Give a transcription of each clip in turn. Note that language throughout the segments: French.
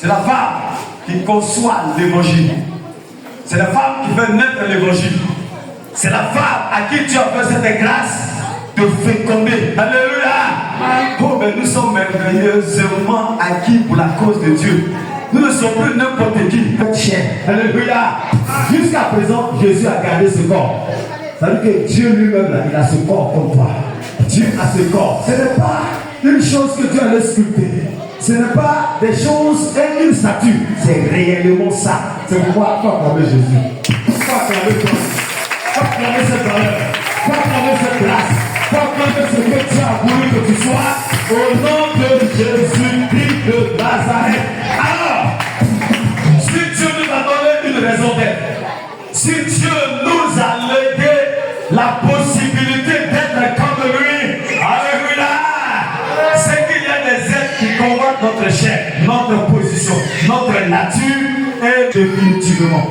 C'est la femme qui conçoit l'évangile. C'est la femme qui fait naître l'évangile. C'est la femme à qui Dieu a fait cette grâce de féconder. Alléluia. Oh, mais nous sommes merveilleusement acquis pour la cause de Dieu. Nous ne sommes plus n'importe qui. Alléluia. Jusqu'à présent, Jésus a gardé ce corps. Ça veut dire que Dieu lui-même, là, il a ce corps comme toi. Dieu a ce corps. Ce n'est pas une chose que Dieu allait sculpter. Ce n'est pas des choses et une statue. C'est réellement ça. C'est pourquoi il faut acclamer Jésus. Il faut acclamer toi. Il faut acclamer cette valeur. Il faut acclamer cette grâce. Il faut acclamer ce que Dieu a voulu que tu sois. Au nom de Jésus-Christ de Nazareth. Alors, si Dieu nous a donné une raison d'être, si Dieu nous a légué la possibilité d'être comme lui, alléluia, c'est qu'il y a des êtres qui combattent notre chair, notre position, notre nature, et définitivement.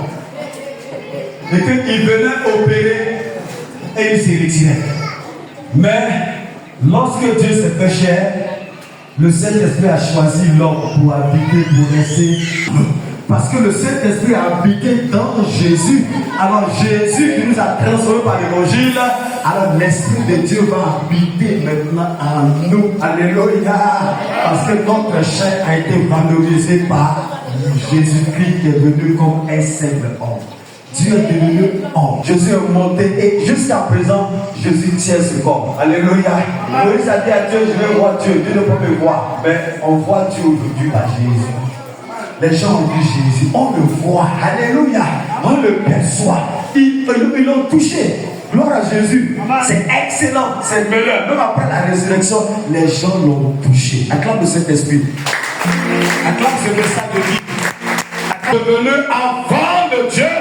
Et qu'il venait opérer et il s'est retiré. Mais lorsque Dieu s'est fait chair, le Saint-Esprit a choisi l'homme pour habiter, pour rester. Parce que le Saint-Esprit a habité dans Jésus. Alors Jésus qui nous a transformés par l'évangile, alors l'Esprit de Dieu va habiter maintenant en nous. Alléluia. Parce que notre chair a été valorisée par Jésus-Christ qui est venu comme un simple homme. Dieu est devenu homme. Jésus est monté et jusqu'à présent, Jésus tient ce corps. Alléluia. Moïse a dit à Dieu, je vais voir Dieu. Dieu ne peut me voir. Mais on voit Dieu aujourd'hui par Jésus. Les gens ont vu Jésus. On le voit. Alléluia. On le perçoit. Ils l'ont touché. Gloire à Jésus. C'est excellent. C'est meilleur. Même après la résurrection, les gens l'ont touché. Acclame de cet esprit. Acclame ce message de vie. Devenu enfant de Dieu,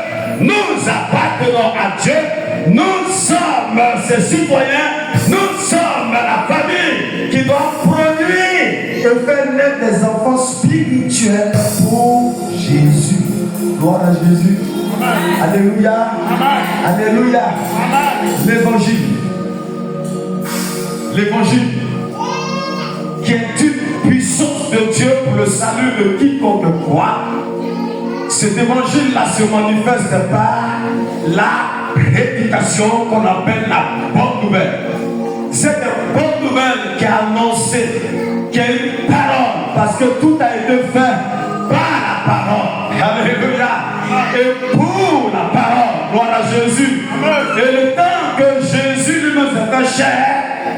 nous appartenons à Dieu, nous sommes ses citoyens, nous sommes la famille qui doit produire et faire naître des enfants spirituels pour Jésus. Gloire à Jésus. Amen. Alléluia. Amen. Alléluia. L'évangile. L'évangile qui est une puissance de Dieu pour le salut de quiconque croit. Cet évangile-là se manifeste par la prédication qu'on appelle la bonne nouvelle. Cette bonne nouvelle qui est annoncée, qui est une parole, parce que tout a été fait par la parole. Alléluia. Et pour la parole, gloire à Jésus. Et le temps que Jésus lui-même s'est fait chair,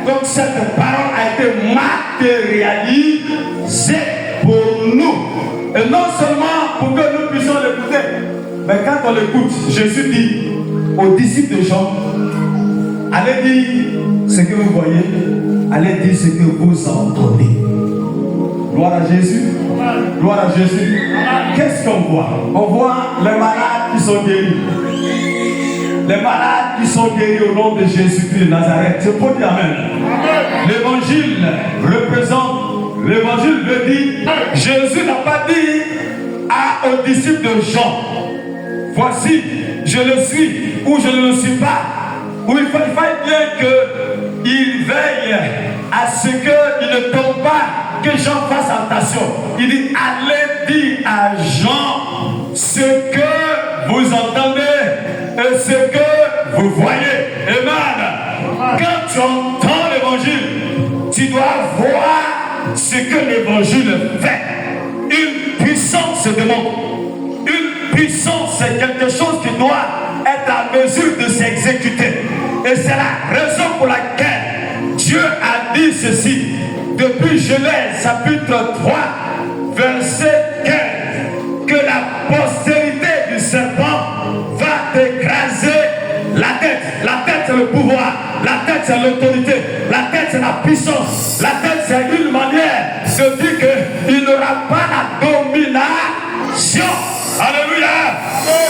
donc cette parole a été matérialisée pour nous. Et non seulement pour que nous puissions l'écouter, mais quand on l'écoute, Jésus dit aux disciples de Jean, allez dire ce que vous voyez, allez dire ce que vous entendez. Gloire à Jésus. Gloire à Jésus. Qu'est-ce qu'on voit? On voit les malades qui sont guéris. Les malades qui sont guéris au nom de Jésus-Christ de Nazareth. C'est pour dire Amen. L'évangile représente. L'évangile veut dire, Jésus n'a pas dit aux disciples de Jean, voici, je le suis ou je ne le suis pas. Ou il fallait bien qu'il veille à ce qu'il ne tombe pas, que Jean fasse attention. Il dit, allez dire à Jean ce que vous entendez et ce que vous voyez. Amen. Quand tu entends l'évangile, tu dois voir ce que l'évangile fait. Une puissance se demande. Une puissance, c'est quelque chose qui doit être à mesure de s'exécuter. Et c'est la raison pour laquelle Dieu a dit ceci depuis Genèse chapitre 3 verset 15, que la postérité du serpent va t'écraser la tête. La tête c'est le pouvoir, la tête c'est l'autorité, la tête c'est la puissance, la tête c'est une manière de dire qu'il n'aura pas la domination. Alléluia.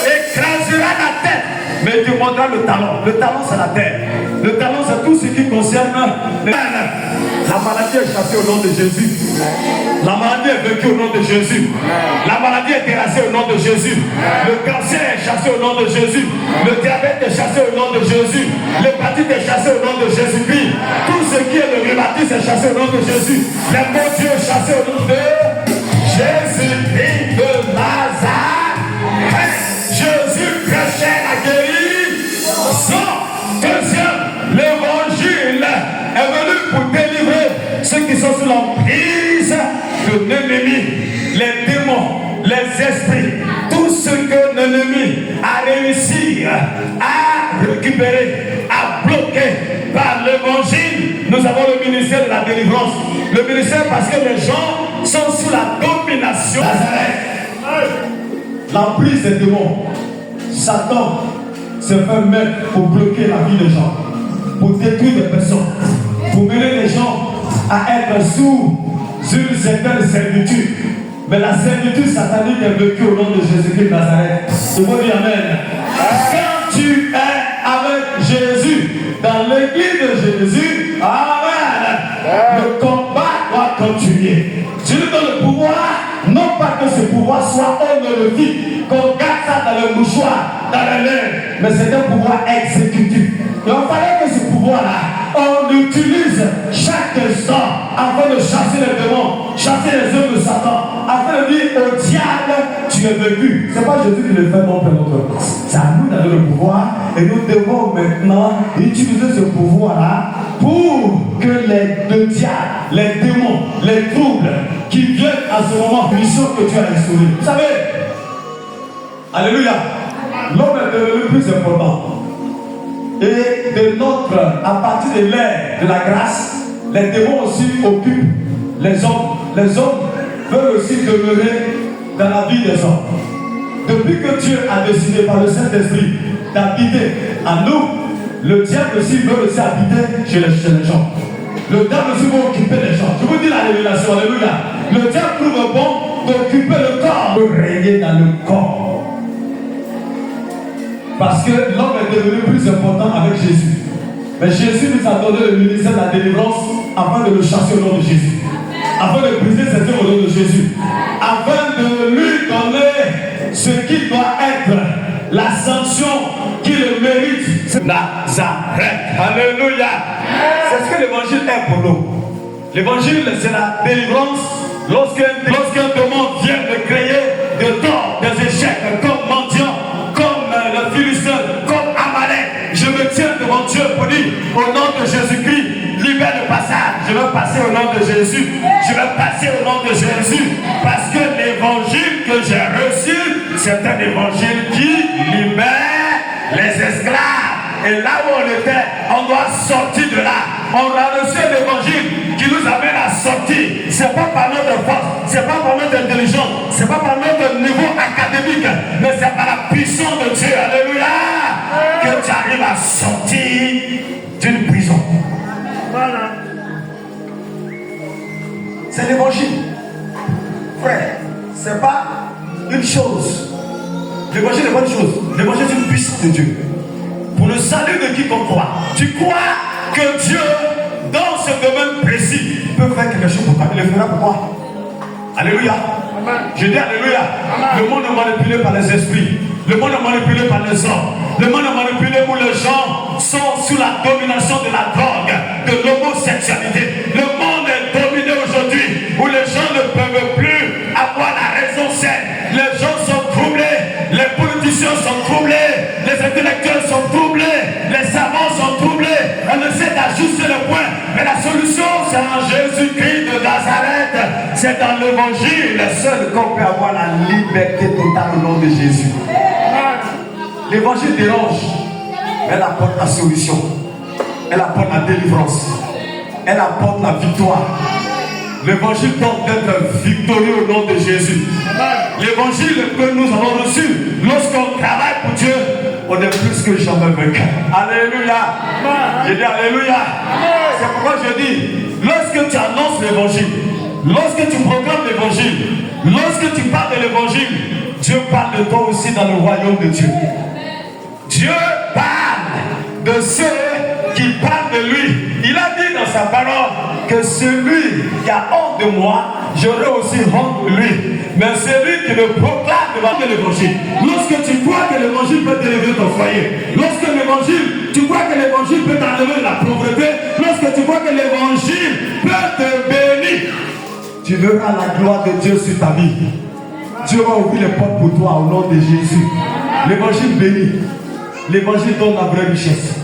Écrasera la tête, mais il demandera le talon. Le talon c'est la terre. Le talon c'est tout ce qui concerne la maladie est chassée au nom de Jésus. La maladie est vaincue au nom de Jésus. La maladie est terrassée au nom de Jésus. Le cancer est chassé au nom de Jésus. Le diabète est chassé au nom de Jésus. L'hépatite est chassée au nom de Jésus-Christ. Tout ce qui est le rhumatisme est chassé au nom de Jésus. Les maux Dieu est chassé au nom de Jésus-Christ de Nazareth. Jésus prêchait la guérison. Deuxième, l'évangile est venu pour délivrer ceux qui sont sous l'emprise de l'ennemi, les démons, les esprits, tout ce que l'ennemi a réussi à récupérer, à bloquer par l'évangile. Nous avons le ministère de la délivrance. Le ministère parce que les gens sont sous la domination. L'emprise des démons. Satan se fait mettre pour bloquer la vie des gens, pour détruire des personnes, pour mener les gens à être sous une certaine servitude. Mais la servitude satanique est vécue au nom de Jésus-Christ de Nazareth. Je vous dis Amen. Quand tu es avec Jésus, dans l'église de Jésus, Amen, le combat doit continuer. Je lui donne le pouvoir, non pas que ce pouvoir soit honorifique, qu'on garde ça dans le mouchoir, dans les lèvres, mais c'est un pouvoir exécutif. Et il fallait que ce pouvoir-là, on l'utilise chaque instant afin de chasser les démons, chasser les œuvres de Satan, afin de dire au diable, tu es vaincu. Ce n'est pas Jésus qui le fait, non, Père notre. C'est à nous d'avoir le pouvoir et nous devons maintenant utiliser ce pouvoir-là pour que le diable, les démons, les troubles qui viennent à ce moment, mission que tu as instaurée. Vous savez, alléluia, l'homme est devenu plus important. Et de notre, à partir de l'ère de la grâce, les démons aussi occupent les hommes. Les hommes veulent aussi demeurer dans la vie des hommes. Depuis que Dieu a décidé par le Saint-Esprit d'habiter en nous, le diable aussi veut aussi habiter chez les gens. Le diable aussi veut occuper les gens. Je vous dis la révélation, alléluia. Le diable trouve bon d'occuper le corps, de régner dans le corps. Parce que l'homme est devenu plus important avec Jésus. Mais Jésus nous a donné le ministère de la délivrance afin de le chasser au nom de Jésus. Afin de briser ses œuvres au nom de Jésus. Afin de lui donner ce qui doit être la sanction qui le mérite. C'est Nazareth. Alléluia. C'est ce que l'évangile est pour nous. L'évangile, c'est la délivrance lorsqu'un démon vient de créer de tort, des échecs, comme mendiant, comme le Philistin, comme Amalek. Je me tiens devant Dieu pour dire, au nom de Jésus-Christ, libère le passage. Je vais passer au nom de Jésus. Je vais passer au nom de Jésus. Parce que l'évangile que j'ai reçu, c'est un évangile qui libère les esclaves. Et là où on était, on doit sortir de là. On a reçu l'évangile qui nous amène à sortir. C'est pas par notre force, c'est pas par notre intelligence, c'est pas par notre niveau académique, mais c'est par la puissance de Dieu. Alléluia. Que tu arrives à sortir d'une prison. Voilà. C'est l'évangile. Frère, c'est pas une chose. L'évangile n'est pas une chose. L'évangile est une puissance de Dieu. Pour le salut de quiconque croit. Tu crois que Dieu, dans ce domaine précis, peut faire quelque chose pour toi. Il le fera pour moi. Alléluia. Amen. Je dis alléluia. Amen. Le monde est manipulé par les esprits. Le monde est manipulé par les hommes. Le monde est manipulé où les gens sont sous la domination de la drogue, de l'homosexualité. Le monde est dominé aujourd'hui où les gens ne peuvent plus avoir la raison saine. Les gens sont troublés. Les politiciens sont troublés. Les intellectuels sont troublés. Les savants sont troublés. On essaie d'ajuster le point. Mais la solution, c'est en Jésus-Christ de Nazareth. C'est dans l'évangile seul qu'on peut avoir la liberté totale au nom de Jésus. L'évangile dérange. Elle apporte la solution. Elle apporte la délivrance. Elle apporte la victoire. L'évangile tente d'être victorieux au nom de Jésus. L'évangile que nous avons reçu, lorsqu'on travaille pour Dieu, on est plus que jamais vainqueur. Alléluia. Je dis alléluia. C'est pourquoi je dis, lorsque tu annonces l'évangile, lorsque tu proclames l'évangile, lorsque tu parles de l'évangile, Dieu parle de toi aussi dans le royaume de Dieu. Dieu parle de ceux qui parlent de lui. Il a dit dans sa parole que celui qui a honte de moi, j'aurai aussi honte de lui. Mais celui qui me proclame devant l'évangile, lorsque tu crois que l'évangile peut délivrer ton foyer, lorsque l'évangile, tu crois que l'évangile peut t'enlever de la pauvreté, lorsque tu crois que l'évangile peut te bénir, tu verras la gloire de Dieu sur ta vie. Dieu va ouvrir les portes pour toi au nom de Jésus. L'évangile bénit. L'évangile donne la vraie richesse.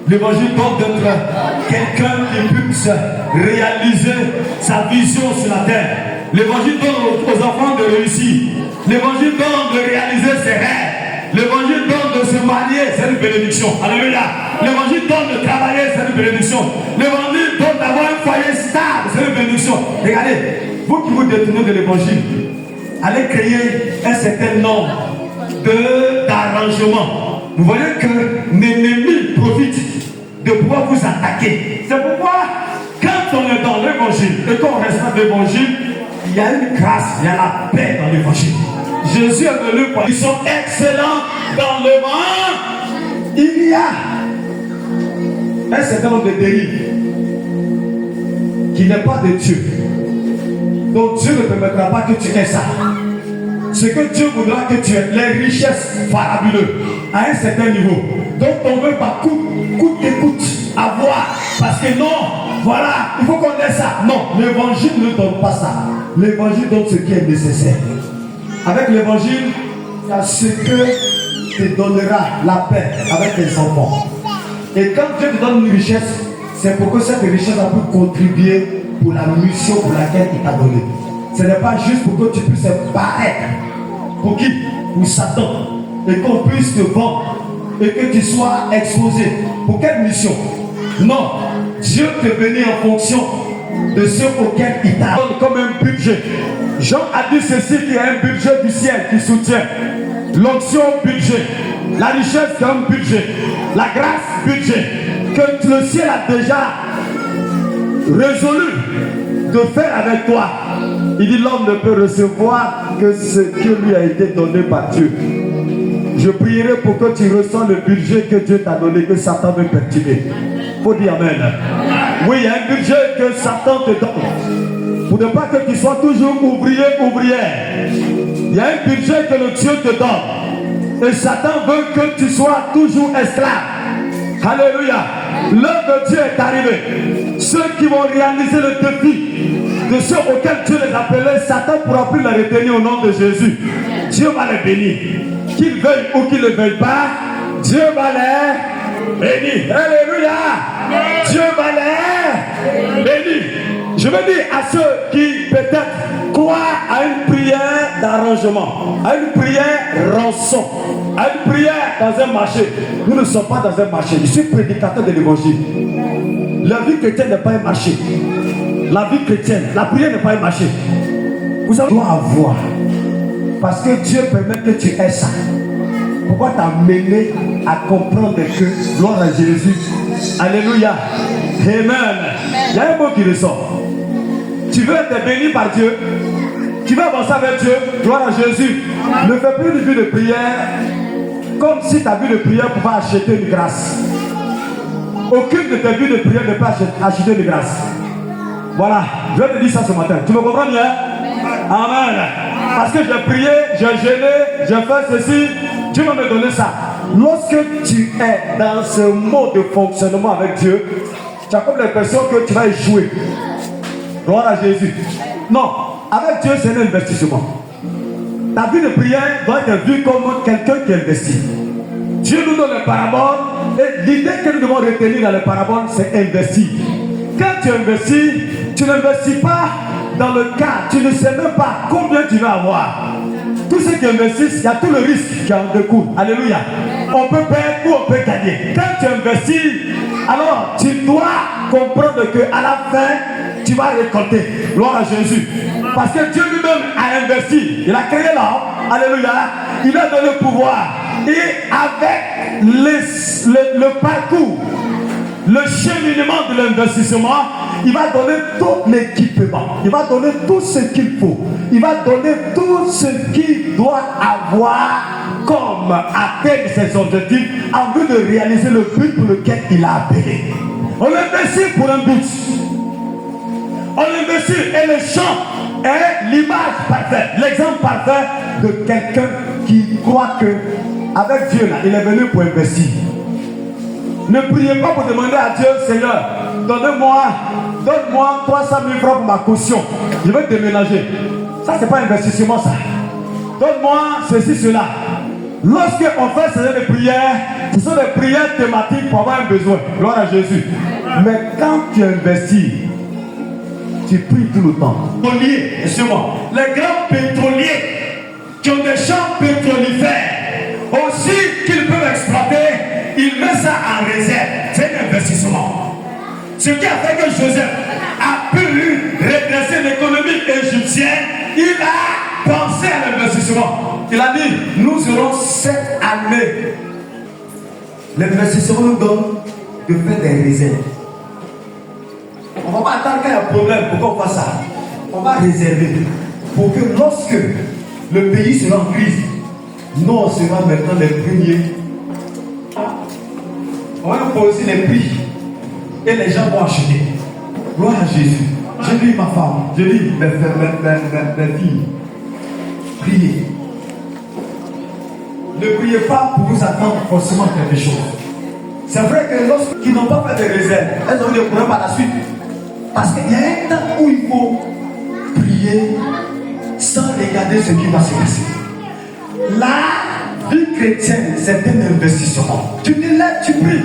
L'évangile donne d'être quelqu'un qui puisse réaliser sa vision sur la terre. L'évangile donne aux enfants de réussir. L'évangile donne de réaliser ses rêves. L'évangile donne de se marier, c'est une bénédiction. Alléluia. L'évangile donne de travailler, c'est une bénédiction. L'évangile donne d'avoir un foyer stable, c'est une bénédiction. Regardez, vous qui vous détournez de l'évangile, allez créer un certain nombre d'arrangements. Vous voyez que l'ennemi profite de pouvoir vous attaquer. C'est pourquoi, quand on est dans l'évangile et qu'on respecte l'évangile, il y a une grâce, il y a la paix dans l'évangile. Jésus est venu pour ils sont excellents dans le monde. Il y a un certain nombre de dérives qui n'est pas de Dieu. Donc Dieu ne permettra pas que tu aies ça. Ce que Dieu voudra que tu aies, les richesses fabuleuses à un certain niveau. Donc on ne veut pas coûte que coûte avoir. Parce que non, voilà, il faut qu'on ait ça. Non, l'évangile ne donne pas ça. L'évangile donne ce qui est nécessaire. Avec l'évangile, il y a ce que te donnera la paix avec tes enfants. Et quand Dieu te donne une richesse, c'est pour que cette richesse a pu contribuer pour la mission pour laquelle il t'a donné. Ce n'est pas juste pour que tu puisses paraître. Pour qui? Pour Satan. Et qu'on puisse te vendre. Et que tu sois exposé. Pour quelle mission? Non. Dieu te bénit en fonction de ce auquel il t'a donné comme un budget. Jean a dit ceci, qu'il y a un budget du ciel qui soutient. L'onction, budget. La richesse, c'est un budget. La grâce, budget. Que le ciel a déjà résolu de faire avec toi. Il dit l'homme ne peut recevoir que ce qui lui a été donné par Dieu. Je prierai pour que tu reçoives le budget que Dieu t'a donné, que Satan veut perturber. Faut dire amen. Oui, il y a un budget que Satan te donne. Pour ne pas que tu sois toujours ouvrière. Il y a un budget que le Dieu te donne. Et Satan veut que tu sois toujours esclave. Alléluia. L'heure de Dieu est arrivée. Ceux qui vont réaliser le défi de ceux auxquels Dieu les appelait, Satan ne pourra plus les retenir au nom de Jésus. Dieu va les bénir. Qu'ils veuillent ou qu'ils ne veuillent pas, Dieu va les bénir. Alléluia. Dieu va les bénir. Je veux dire à ceux qui peut-être croient à une prière d'arrangement, à une prière rançon, à une prière dans un marché. Nous ne sommes pas dans un marché. Je suis prédicateur de l'évangile. La vie chrétienne n'est pas un marché. La vie chrétienne, la prière n'est pas un marché. Vous avez doit avoir. Parce que Dieu permet que tu aies ça. Pourquoi t'as mené à comprendre que, gloire à Jésus, alléluia, amen. Il y a un mot qui ressort. Tu veux être béni par Dieu, tu veux avancer avec Dieu, gloire à Jésus. Ne fais plus une vie de prière comme si ta vie de prière pouvait acheter une grâce. Aucune de tes vies de prière ne peut acheter une grâce. Voilà, je vais te dire ça ce matin. Tu me comprends bien? Amen. Parce que j'ai prié, j'ai gêné, j'ai fait ceci, Dieu va me donner ça. Lorsque tu es dans ce mode de fonctionnement avec Dieu, tu as comme l'impression que tu vas échouer. Gloire à Jésus. Non, avec Dieu c'est un investissement. Ta vie de prière doit être vue comme quelqu'un qui investit. Dieu nous donne les paraboles et l'idée que nous devons retenir dans les paraboles, c'est investir. Quand tu investis, tu n'investis pas dans le cas, tu ne sais même pas combien tu vas avoir. Tous ceux qui investissent, il y a tout le risque qui en découle. Alléluia. On peut perdre ou on peut gagner. Quand tu investis, alors tu dois comprendre qu'à la fin, tu vas récolter. Gloire à Jésus. Parce que Dieu lui-même a investi. Il a créé l'homme. Alléluia. Il a donné le pouvoir. Et avec le parcours, le cheminement de l'investissement, il va donner tout l'équipement. Il va donner tout ce qu'il faut. Il va donner tout ce qu'il doit avoir comme atteindre ses objectifs en vue de réaliser le but pour lequel il a appelé. On investit pour un but. On investit et le champ est l'image parfaite, l'exemple parfait de quelqu'un qui croit que avec Dieu là, il est venu pour investir. Ne priez pas pour demander à Dieu, Seigneur, donne-moi donne-moi 300 000 francs pour ma caution. Je vais déménager. Ça, c'est pas investissement, ça. Donne-moi ceci, cela. Lorsque on fait ce genre de prières, ce sont des prières thématiques pour avoir un besoin. Gloire à Jésus. Mais quand tu investis, tu pries tout le temps. Pétroliers, excusez-moi, les grands pétroliers qui ont des champs pétrolifères, aussi qu'ils peuvent exploiter, ils mettent ça en réserve. C'est un investissement. Ce qui a fait que Joseph a pu redresser l'économie égyptienne, il a pensé à l'investissement. Il a dit, nous aurons 7 années. L'investissement nous donne de faire des réserves. On ne va pas attendre qu'il y ait un problème pour qu'on fasse ça. On va réserver pour que lorsque le pays sera en crise, nous on sera maintenant les premiers. On va nous poser les prix et les gens vont acheter. Gloire à Jésus. Je dis ma femme, je dis mes filles, priez. Ne priez pas pour vous attendre forcément quelque chose. C'est vrai que lorsqu'ils n'ont pas fait de réserve, elles ont eu des problèmes par la suite. Parce qu'il y a un temps où il faut prier sans regarder ce qui va se passer. La vie chrétienne, c'est un investissement. Tu te lèves, tu pries.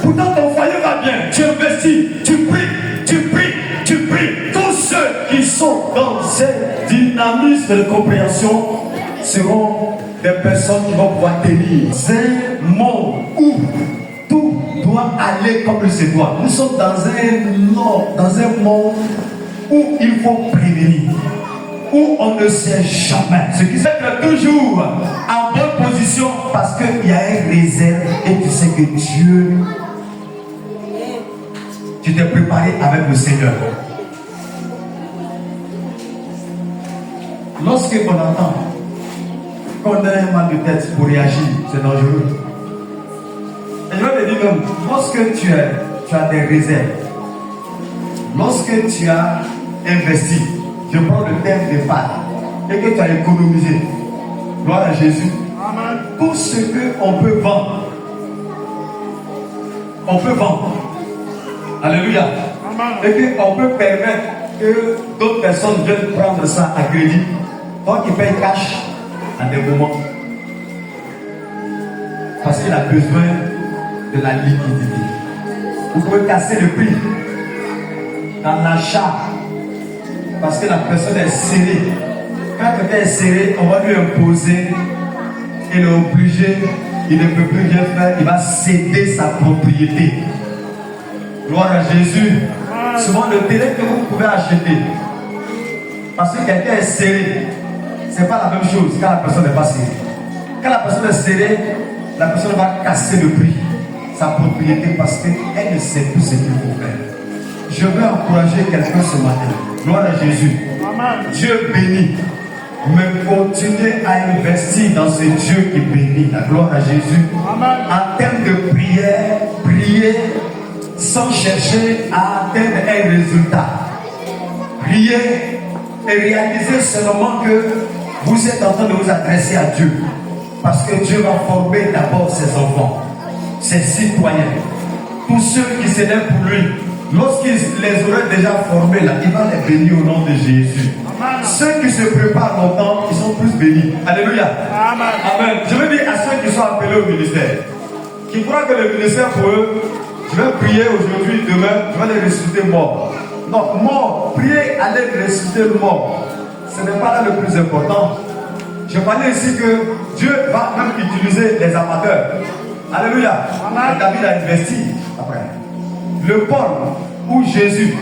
Pourtant ton foyer va bien. Tu investis, tu pries, tu pries, tu pries. Tous ceux qui sont dans cette dynamisme de compréhension seront des personnes qui vont pouvoir tenir. C'est un monde où tout doit aller comme il se doit. Nous sommes dans un monde où il faut prévenir, où on ne sait jamais. Ce qui fait que toujours en bonne position parce qu'il y a une réserve et tu sais que Dieu, tu t'es préparé avec le Seigneur. Lorsqu'on entend qu'on a un mal de tête pour réagir, c'est dangereux. Et je vais te dire même, lorsque tu as des réserves, lorsque tu as investi, je prends le thème des pâtes, et que tu as économisé, gloire à Jésus, tout ce qu'on peut vendre, on peut vendre. Alléluia. Et qu'on peut permettre que d'autres personnes viennent prendre ça à crédit. Toi qui payes cash à des moments. Parce qu'il a besoin de la liquidité. Vous pouvez casser le prix dans l'achat. Parce que la personne est serrée. Quand quelqu'un est serré, on va lui imposer. Il est obligé. Il ne peut plus rien faire. Il va céder sa propriété. Gloire à Jésus. Souvent le terrain que vous pouvez acheter, parce que quelqu'un est serré, ce n'est pas la même chose quand la personne n'est pas serrée. Quand la personne est serrée, la personne va casser le prix, sa propriété, parce qu'elle ne sait plus ce qu'il faut faire. Je veux encourager quelqu'un ce matin. Gloire à Jésus. Amen. Dieu bénit. Mais continuez à investir dans ce Dieu qui bénit. La gloire à Jésus. Amen. En termes de prière, priez sans chercher à atteindre un résultat. Priez et réalisez seulement que vous êtes en train de vous adresser à Dieu. Parce que Dieu va former d'abord ses enfants, ses citoyens, tous ceux qui s'élèvent pour lui. Lorsqu'il les aurait déjà formés, là, il va les bénir au nom de Jésus. Amen. Ceux qui se préparent longtemps, ils sont plus bénis. Alléluia. Amen. Amen. Je veux dire à ceux qui sont appelés au ministère, qui croient que le ministère pour eux, je vais prier aujourd'hui, demain, je vais les ressusciter morts. Non, mort, prier, aller ressusciter mort. Ce n'est pas là le plus important. Je parlais ici que Dieu va même utiliser les amateurs. Alléluia. Amen. David a investi après. Le Paul où Jésus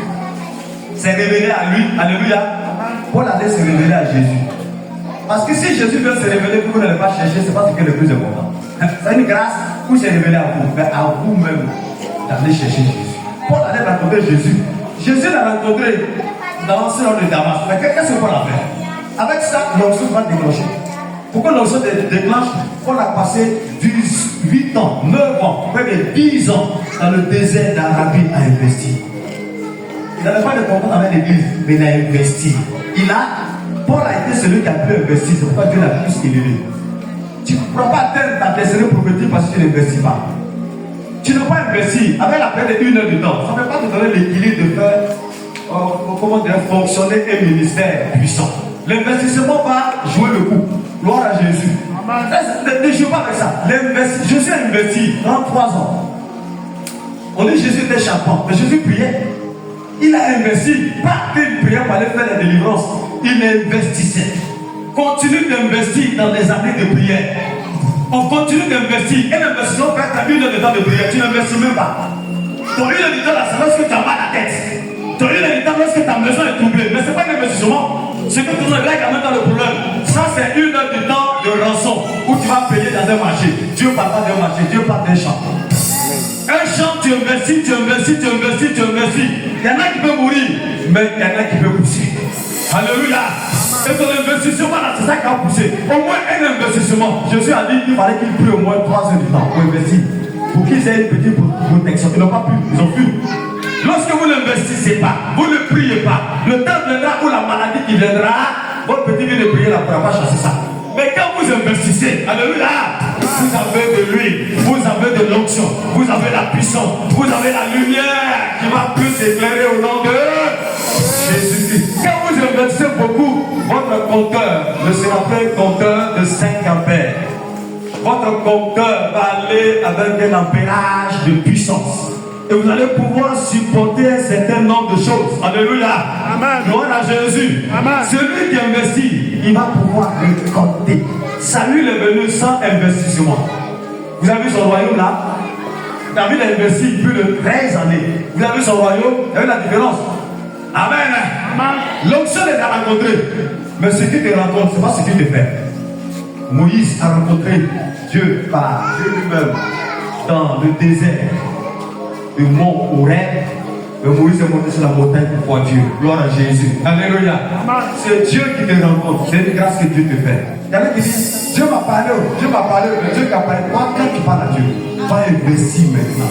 s'est révélé à lui, alléluia. Paul allait se révéler à Jésus. Parce que si Jésus veut se révéler, vous n'allez pas chercher, c'est pas ce qui est le plus important. C'est une grâce où s'est révélé à vous, mais à vous-même d'aller chercher Jésus. Paul allait rencontrer Jésus. Jésus l'a rencontré dans ce nom de Damas. Mais qu'est-ce que Paul a fait? Avec ça, l'onction va déclencher. Pourquoi l'onction déclenche? Paul a passé 8 ans, 9 ans, près de 10 ans dans le désert d'Arabie à investir. Il n'avait pas de contact avec l'église, mais il a investi. Paul a été celui qui a pu investir, c'est pourquoi Dieu l'a plus élevé. Tu ne pourras pas atteindre ta destinée prophétique parce que tu n'investis pas. Tu ne peux pas investir avec la peine de 1 heure de temps. Ça ne peut pas te donner l'équilibre de faire comment dire, fonctionner un ministère puissant. L'investissement va jouer le coup. Gloire à Jésus. Ne joue pas avec ça. Jésus a investi 33 ans. On dit Jésus était charpent, mais Jésus priait. Il a investi, pas qu'il priait pour aller faire la délivrance. Il investissait. Continue d'investir dans des années de prière. On continue d'investir. Un investissement peut être 1 heure de temps de prière. Tu n'investis même pas. Ton 1 heure de temps là, c'est lorsque tu as mal à la tête. Ton 1 heure de temps lorsque ta maison est troublée. Mais ce n'est pas un investissement. Ce que tu nous règles en même temps le problème. Ça, c'est 1 heure de temps de rançon où tu vas payer dans un marché. Dieu parle pas d'un marché, Dieu parle d'un champ. Un champ, tu investis, tu investis, tu investis, tu investis. Il y en a qui peuvent mourir, mais il y en a qui peuvent pousser. Alléluia. Et ton investissement là, c'est ça qui a poussé. Au moins un investissement. Jésus a dit qu'il fallait qu'il prie au moins 3 heures du temps pour investir. Pour qu'ils aient une petite protection. Ils n'ont pas pu, ils ont pu. Lorsque vous n'investissez pas, vous ne priez pas, le temps viendra où la maladie qui viendra, votre petit vient de prier, la pourra pas chasser ça. Mais quand vous investissez, alléluia, vous avez de l'huile, vous avez de l'onction, vous avez la puissance, vous avez la lumière qui va plus éclairer au nom de Jésus-Christ. Quand vous investissez beaucoup, votre compteur ne sera pas un compteur de 5 ampères. Votre compteur va aller avec un ampérage de puissance. Et vous allez pouvoir supporter un certain nombre de choses. Alléluia. Amen. Gloire à Jésus. Amen. Celui qui investit, il va pouvoir récolter. Saül est venu sans investissement. Vous avez vu son royaume là? David a investi plus de 13 années. Vous avez vu son royaume? Vous avez la différence? Amen. Amen. L'onction les a rencontrés. Mais ce qui te rencontre, ce n'est pas ce qui te fait. Moïse a rencontré Dieu par Dieu lui-même dans le désert du mont Horeb. Mais Moïse est monté sur la montagne pour voir Dieu. Gloire à Jésus. Alléluia. C'est Dieu qui te rencontre. C'est une grâce que Dieu te fait. Il y en a qui disent Dieu m'a parlé, Dieu m'a parlé, mais Dieu t'a parlé. Quand tu parles à Dieu, va investir maintenant.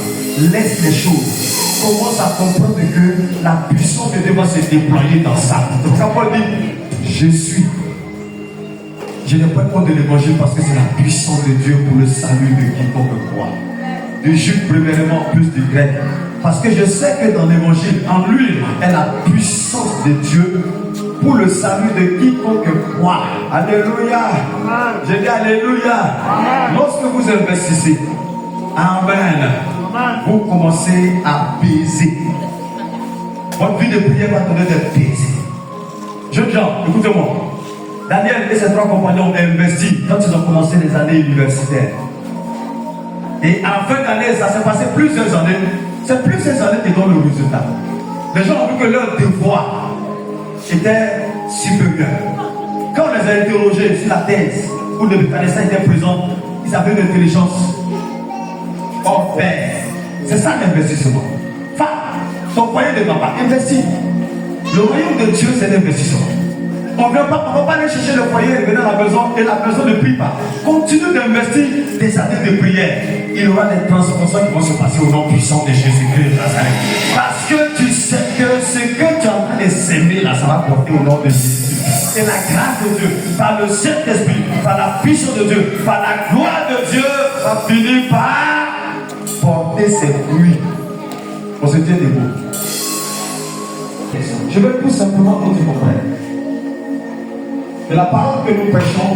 Laisse les choses. Commence à comprendre que la puissance de Dieu va se déployer dans ça. Donc quand Paul dit je suis. Je n'ai pas compte de l'évangile parce que c'est la puissance de Dieu pour le salut de quiconque croit. Du juif premièrement, plus du grec. Parce que je sais que dans l'évangile, en lui, est la puissance de Dieu pour le salut de quiconque croit. Alléluia. Je dis alléluia. Lorsque vous investissez, amen, vous commencez à baiser. Votre vie de prière va donner des baisers. Jeunes gens, écoutez-moi. Daniel et ses 3 compagnons ont investi quand ils ont commencé les années universitaires. Et en fin d'année, ça s'est passé plusieurs années. C'est plusieurs années qui donnent le résultat. Les gens ont vu que leur devoir était supérieur. Quand on les a interrogés sur la thèse, où le mécanicien était présent, ils avaient une intelligence hors pair. C'est ça l'investissement. Enfin, ton foyer ne va pas investir. Le royaume de Dieu, c'est l'investissement. On ne va pas aller chercher le foyer et venir à la maison et la maison ne prie pas. Continue d'investir des années de prière. Il y aura des transformations qui vont se passer au nom puissant de Jésus-Christ de Nazareth. Parce que tu sais que ce que tu es en train de s'aimer là, ça va porter au nom de Jésus. Et la grâce de Dieu, par le Saint-Esprit, par la puissance de Dieu, par la gloire de Dieu, va finir par porter ses fruits. On se tient debout. Je vais tout simplement que tu comprennes. De la parole que nous prêchons,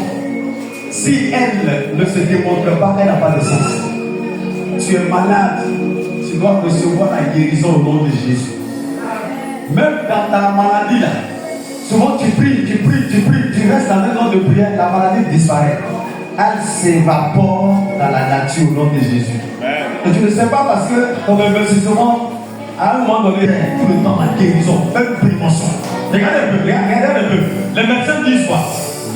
si elle ne se démontre pas, elle n'a pas de sens. Tu es malade, tu dois recevoir la guérison au nom de Jésus. Même dans ta maladie là, souvent tu pries, tu restes dans un ordre de prière, la maladie disparaît. Elle s'évapore dans la nature au nom de Jésus. Et tu ne sais pas parce que ton investissement, à un moment donné, tout le temps la guérison, même prévention. Regardez un peu. Les médecins disent quoi?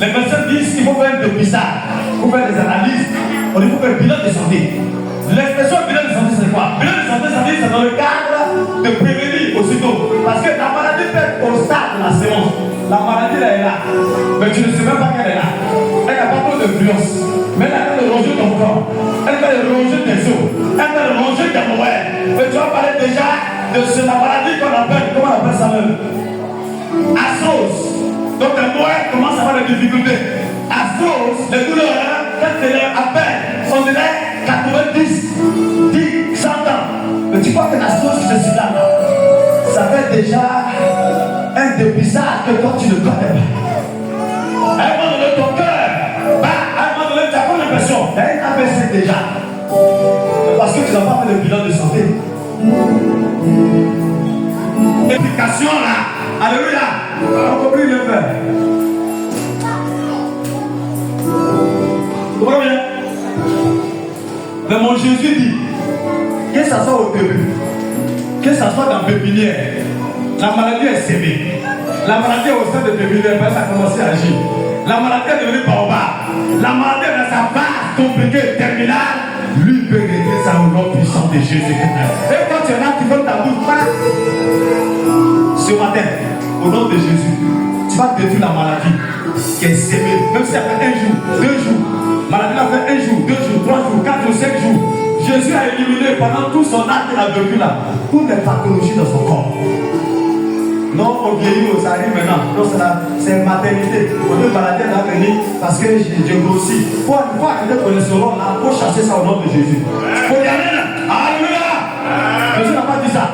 Les médecins disent qu'il faut faire un dépistage, il faut faire des analyses, on dit qu'il faut faire un bilan de santé. L'expression bilan de santé, c'est quoi? Bilan de santé, ça dit c'est dans le cadre de prévenir aussitôt. Parce que la maladie peut être au stade de la séance. La maladie là est là, mais tu ne sais même pas qu'elle est là. Elle n'a pas trop d'influence, mais elle a le ronger ton corps, elle va le ronger tes os, elle va le ronger tes moelles. Mais tu vas parler déjà de la maladie qu'on appelle, comment on appelle ça même? Arthrose. Donc les moelles commencent à avoir des difficultés. Arthrose, les douleurs, quand tu les appelles, on dirait 90, 10, 100 ans. Mais tu vois que l'arthrose, c'est là. Ça fait déjà un dépistage que toi tu ne connais pas. À un moment donné, ton cœur, à un moment donné, tu as comme l'impression, il y a une AVC déjà. Parce que tu n'as pas fait le bilan de santé. L'éducation là, alléluia, on peut plus le faire. Vous comprenez bien? Mais mon Jésus dit, que ça soit au début, que ça soit dans la pépinière, la maladie est sévère. La maladie est au sein de pépinière, ça a commencé à agir. La maladie est devenue baobab. La maladie est dans sa phase compliquée, terminale. Lui peut régler ça au nom puissant de Jésus. Et quand tu es là, tu veux ta bouche, ce matin, au nom de Jésus, tu vas détruire la maladie qui est sévère. Même si ça fait 1 jour, 2 jours, maladie a fait 1 jour, 2 jours, 3 jours, 4 jours, 5 jours. Jésus a éliminé pendant tout son acte qu'il a vécu là, toutes les pathologies dans son corps. Non, on vieillit, ça arrive maintenant. Non, c'est maternité. On peut maladie à venir parce que j'ai grossi. Il faut arrêter le cholestérol là, il faut chasser ça au nom de Jésus. Il faut y aller là. Alléluia. Jésus n'a pas dit ça.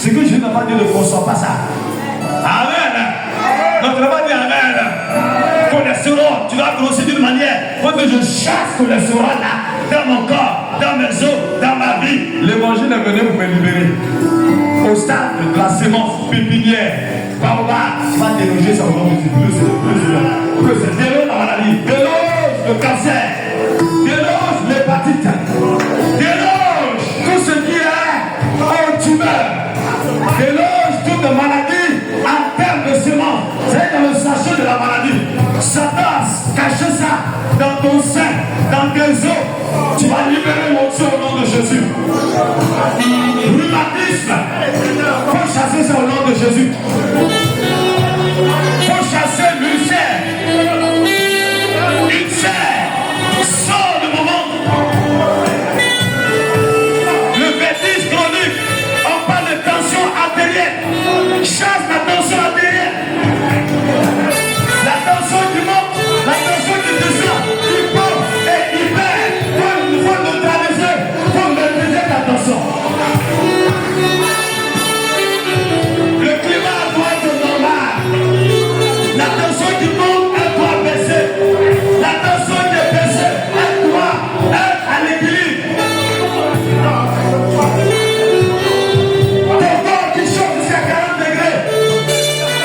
Ce que Jésus n'a pas dit, ne conçoit pas ça. Amen. Non, tu n'as pas dit Amen. Cholestérol, tu vas grossir d'une manière. Il faut que je chasse le cholestérol là, dans mon corps, dans mes os, dans ma vie. L'évangile est venu pour me libérer. Au stade de la sémence pépinière, baobab, tu vas déloger ça au nom de Jésus. Plus, déloge la maladie, déloge le cancer, déloge l'hépatite, déloge tout ce qui est en tumeur, déloge toute maladie en termes de sémence. C'est dans le sachet de la maladie. Satan, cache ça dans ton sein, dans tes os. Tu vas libérer mon Dieu au nom de Jésus. Rhumatisme, faut chasser ça au nom de Jésus. Faut chasser l'ulcère. Ulcère, sors de mon ventre. Le vertige chronique, on parle de tension artérielle. Chasse la tension artérielle. La tension du monde, la tension du désir, du corps et hyper. Faut neutraliser, faut maîtriser ta tension. Le climat doit être normal. La tension du monde, elle doit baisser. La tension qui est baissée, elle doit être à l'équilibre. Ton corps qui chauffe jusqu'à 40 degrés.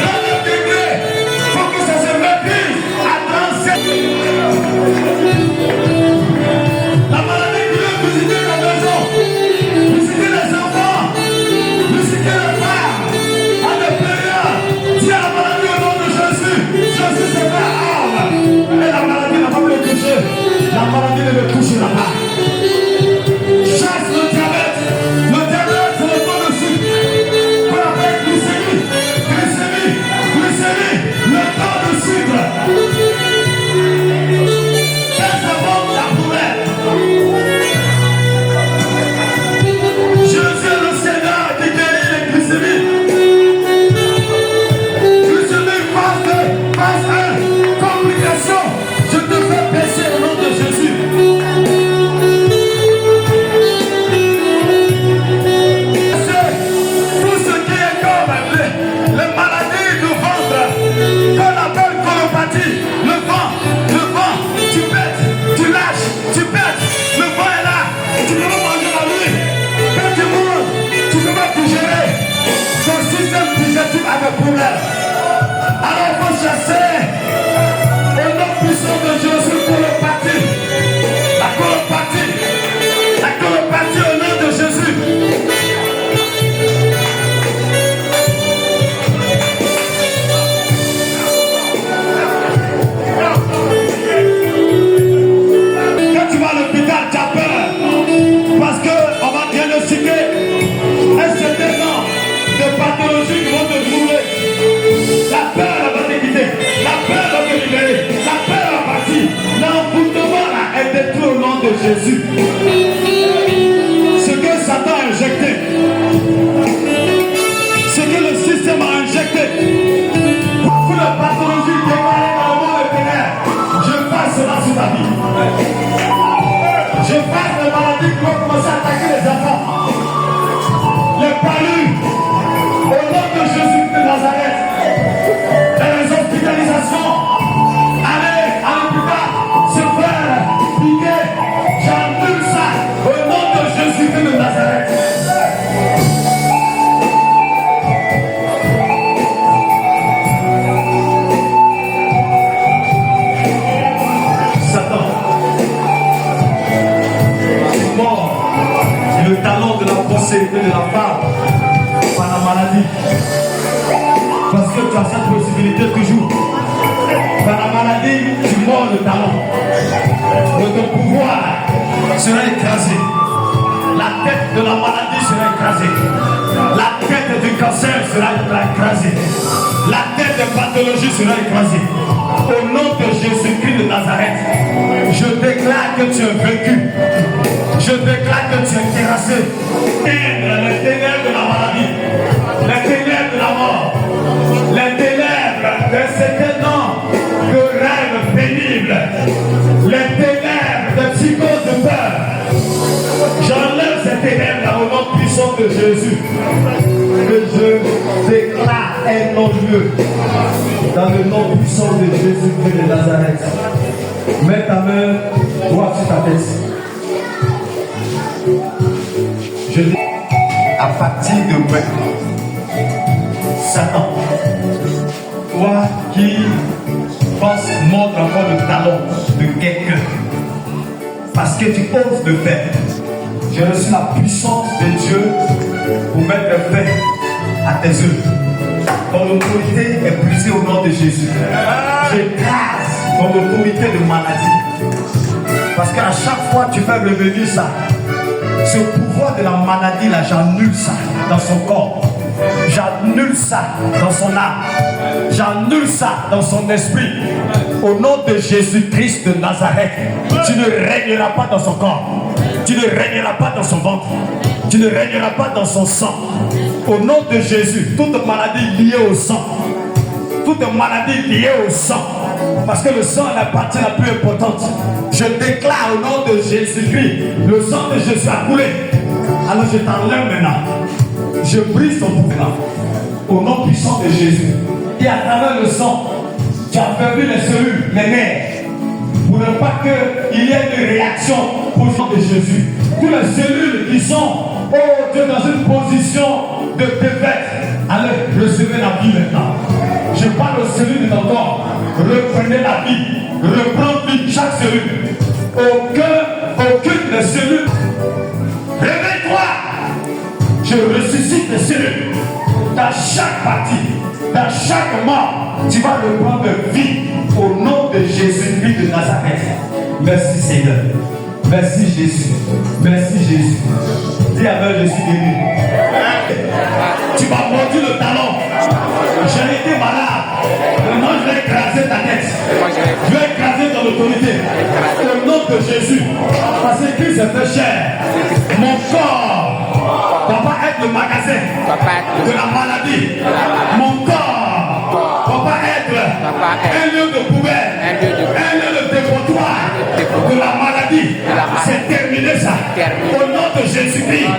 39 degrés, il faut que ça se maîtrise à 37. La maladie qui veut visiter la maison, visiter les enfants, visiter les femmes, à l'intérieur, dis à la maladie au nom de Jésus. Jésus se fait arme. Et la maladie n'a pas pu le toucher. La maladie ne le touchera pas. Chasse le diabète. Le diabète, c'est le taux de sucre. Qu'on appelle glycémie. Glycémie, glycémie, le taux de sucre. C'est bon la poubelle. Jésus est le Seigneur qui guérit les glycémies. Glycémie phase 1, complication. Je te fais baisser au nom de Jésus. Tout ce qui est comme les maladies du ventre, qu'on appelle colopathie, le vent, tu pètes, tu lâches, tu pètes, le vent est là, tu peux pas manger la nuit. Quand tu manges, tu peux pas tout gérer. Ton système digestif a des problèmes. Alors il faut chasser au nom puissant de Jésus colopathie. La colopathie au nom de Jésus. Quand tu vas à l'hôpital, tu as peur. Parce qu'on va diagnostiquer un certain nombre de pathologies qui vont te trouver. La peur va te quitter. La peur va te libérer. La peur va partir. L'envoûtement là est détruit au nom de Jésus. Ce que Satan a injecté, ce que le système a injecté, beaucoup de pathologies démarrées dans le monde vétérinaire, je passe cela sur ta vie. Je passe les maladies qui vont commencer à attaquer les enfants. Les palus, au nom de Jésus de Nazareth, prospérité de la femme par la maladie. Parce que tu as cette possibilité toujours. Par la maladie, tu mords le talon. Ton pouvoir sera écrasé. La tête de la maladie sera écrasée. La tête du cancer sera écrasée. La tête de pathologie sera écrasée. Au nom de Jésus-Christ de Nazareth, je déclare que tu es vaincu. Je déclare que tu es terrassé. Les ténèbres de la maladie, les ténèbres de la mort, les ténèbres de cet nom de rêve pénible, les ténèbres de psychose de peur. J'enlève ces ténèbres au nom puissant de Jésus. Que je déclare un non-lieu dans le nom puissant de Jésus-Christ de Nazareth. Mets ta main droite sur ta tête. Je dis à partir de maintenant, Satan, toi qui penses mordre encore le talon de quelqu'un, parce que tu oses le faire, j'ai reçu la puissance de Dieu pour mettre fin à tes œuvres. Ton autorité est brisée au nom de Jésus. J'écrase ton autorité de maladie. Parce qu'à chaque fois tu fais revenir ça, ce pouvoir de la maladie là, j'annule ça dans son corps. J'annule ça dans son âme. J'annule ça dans son esprit. Au nom de Jésus-Christ de Nazareth, tu ne régneras pas dans son corps. Tu ne régneras pas dans son ventre. Tu ne régneras pas dans son sang. Au nom de Jésus, toute maladie liée au sang, toute maladie liée au sang, parce que le sang est la partie la plus importante. Je déclare au nom de Jésus-Christ, le sang de Jésus a coulé. Alors je t'enlève maintenant. Je brise ton pouvoir. Au nom puissant de Jésus. Et à travers le sang, tu as perdu les cellules, les nerfs, pour ne pas qu'il y ait une réaction au sang de Jésus. Toutes les cellules qui sont, oh Dieu, dans une position de défaite, allez, recevez la vie maintenant. Je parle aux cellules de ton corps. Reprenez la vie. Reprends vie, chaque cellule. Aucune des cellules. Réveille-toi. Je ressuscite les cellules. Dans chaque partie, dans chaque mort, tu vas reprendre vie au nom de Jésus-Christ de Nazareth. Merci Seigneur. Merci Jésus. Merci Jésus. Dis avec, je suis guéri. Tu m'as mordu le talon. J'ai été malade. Maintenant je vais écraser ta tête. Je vais écraser ton autorité. Au nom de Jésus. Parce que Christ est fait chair. Mon corps va pas être le magasin de la maladie. Mon corps va pas être un lieu de poubelle, un lieu de dépotoir de la maladie. C'est terminé ça. Au nom de Jésus-Christ,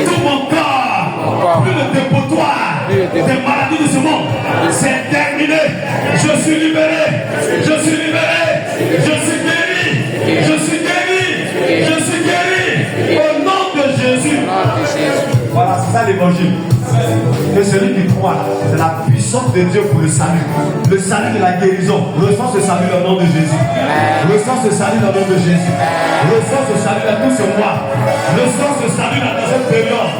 tout mon corps, plus de dépotoir des maladies de ce monde. C'est terminé. Je suis libéré. Je suis libéré. Je suis guéri. Je suis guéri. Je suis guéri. Au nom de Jésus. Voilà, c'est ça l'évangile. Que celui qui croit, c'est la puissance de Dieu pour le salut. Le salut de la guérison. Reçois ce salut dans le nom de Jésus. Reçois ce salut dans le nom de Jésus. Reçois ce salut dans tout ce mois. Reçois ce salut dans cette période.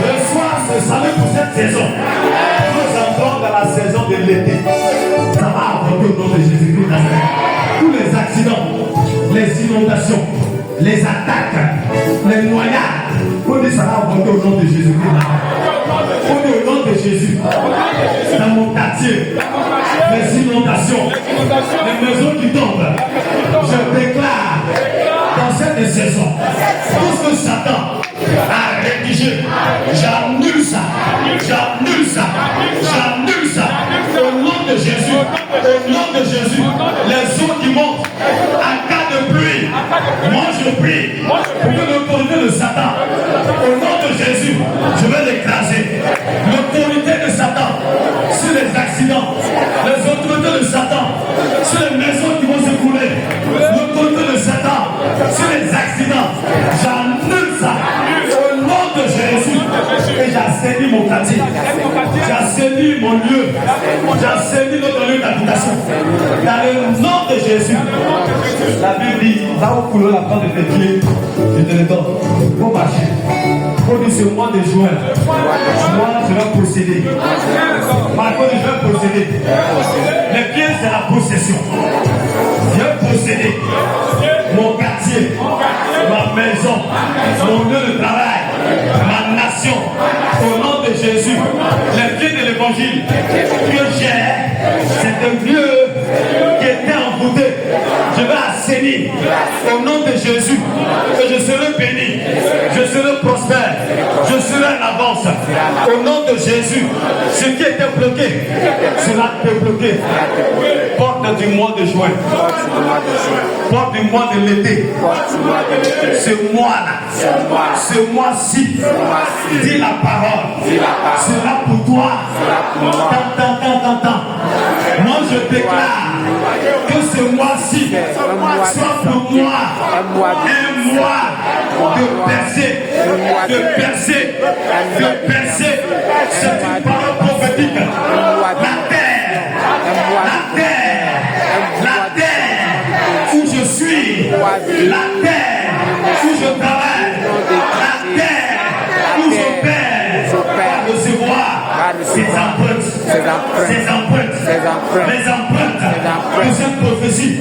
Reçois ce salut pour cette saison. Nous entrons dans la saison de l'été. Ça va avancer au nom de Jésus-Christ. Tous les accidents, les inondations, les attaques, les noyades, on dit ça va avancer au nom de Jésus-Christ. On dit au nom de Jésus. Dans mon quartier, les inondations, les maisons qui tombent, je déclare dans cette saison, tout ce que Satan a rédigé, j'annule ça, j'annule ça, j'annule ça. Au nom de Jésus, au nom de Jésus, les eaux qui montent en cas de pluie, moi je prie pour que l'autorité de Satan, au nom de Jésus, je vais l'écraser. L'autorité de Satan sur les accidents, les autorités de Satan sur les maisons qui vont s'écrouler, l'autorité de Satan sur les accidents, j'annule ça. Au nom de Jésus, et j'assaini mon quartier, j'assaini mon lieu, j'assaini notre lieu d'habitation. Dans le nom de Jésus, la Bible dit, là où coulera la plante de tes pieds, je te le donne. Faut marcher. Faut dire ce mois de juin, moi je vais posséder. Marco, je vais posséder. Les pieds, c'est la possession. Je vais posséder mon quartier, ma maison, mon lieu de travail, ma nation. Au nom de Jésus, les pieds de l'évangile que j'ai, c'est un lieu qui était envoûté. Je vais assainir au nom de Jésus que je serai béni, je serai prospère, je serai en avance. Au nom de Jésus, ce qui était bloqué sera débloqué. Porte du mois de juin, porte du mois de l'été, ce mois-là, ce mois-ci, dis la parole, sera pour toi. Tant. Moi je déclare que ce mois-ci soit pour moi un mois de percer. C'est une parole prophétique. La terre où je suis, la terre où je travaille, la terre où j'opère, recevoir ses empreintes, les empreintes de cette prophétie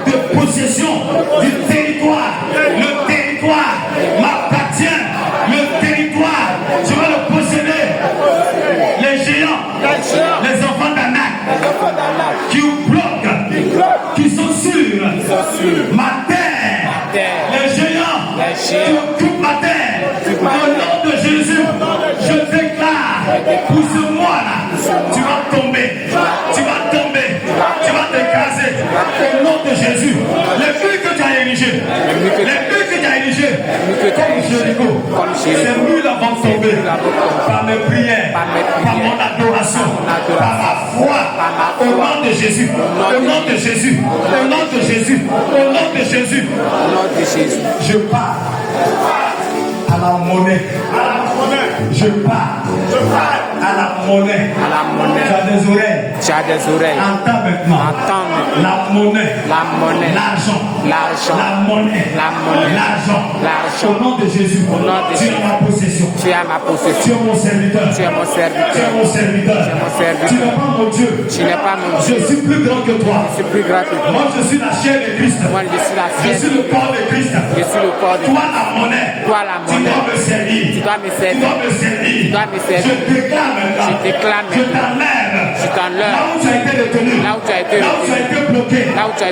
de possession du territoire. Le territoire m'appartient, le territoire, je vais le posséder. Les géants, les enfants d'Anak qui bloquent, qui sont sûrs, ma terre, les géants qui occupent ma terre, au nom de Jésus, je déclare pour ce mois-là, tu vas tomber, tu vas t'écraser, au nom de Jésus. Les murs que tu as érigés, comme Jéricho, ces murs vont tomber par mes prières, par mon adoration, par ma foi, au nom de Jésus, au nom de Jésus, au nom de Jésus, au nom de Jésus. Je pars à la monnaie. Je pars à la monnaie. Tu as des oreilles. Entends maintenant. La monnaie. L'argent. La monnaie. L'argent. Au nom de Jésus. Tu es ma possession. Tu es mon serviteur. Tu n'es pas mon Dieu. Je suis plus grand que toi. Moi je suis la chair de Christ. Je suis le corps de Christ. Toi la monnaie. Tu dois me servir. Je déclare maintenant. Je t'enlève. Là où tu as été retenu. Là où tu as été bloqué. Là où tu as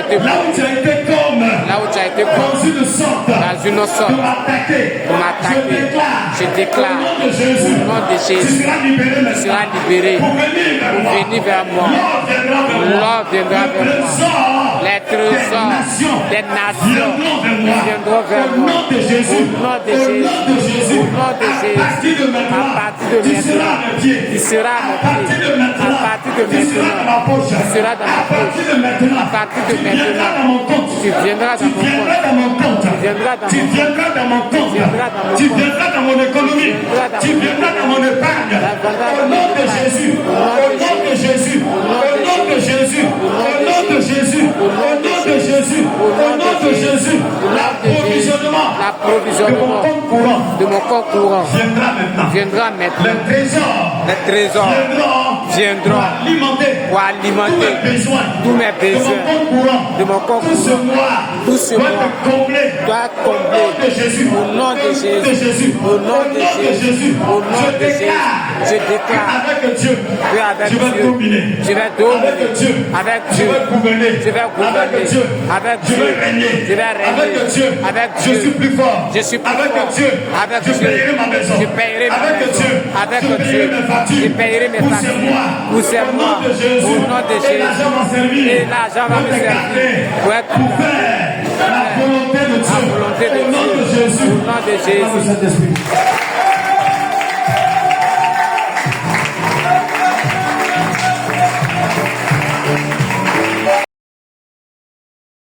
été dans une sorte de m'attaquer. Je déclare au nom de Jésus, tu seras libéré pour venir vers moi. L'or viendra vers moi. Les trésors des nations viendront vers moi. Au nom de Jésus, à partir de maintenant, tu seras à mon pied. À partir de maintenant, tu seras dans ma poche. À partir de maintenant, tu viendras dans mon compte. Tu viendras dans mon compte. Tu viendras dans mon économie. Tu viendras dans mon épargne. Au nom de Jésus. Au nom de Jésus. Au nom de Jésus. Au nom de Jésus. Au nom de Jésus. Au nom de Jésus. L'approvisionnement de mon compte courant viendra maintenant. Les trésors viendront pour alimenter tous mes besoins de mon compte courant. Tout ce mois doit être comblé au nom de Jésus. Au nom de Jésus. Au nom de Jésus. Je déclare avec Dieu, je vais dominer. Avec Dieu, je vais gouverner. Avec Dieu, je vais régner. Avec Dieu, je suis plus fort. Avec Dieu, je payerai ma maison. Avec Dieu, je payerai mes factures. Pour ces mois, au nom de Jésus. Et l'argent va me servir pour faire la volonté de Dieu. Au nom de Jésus.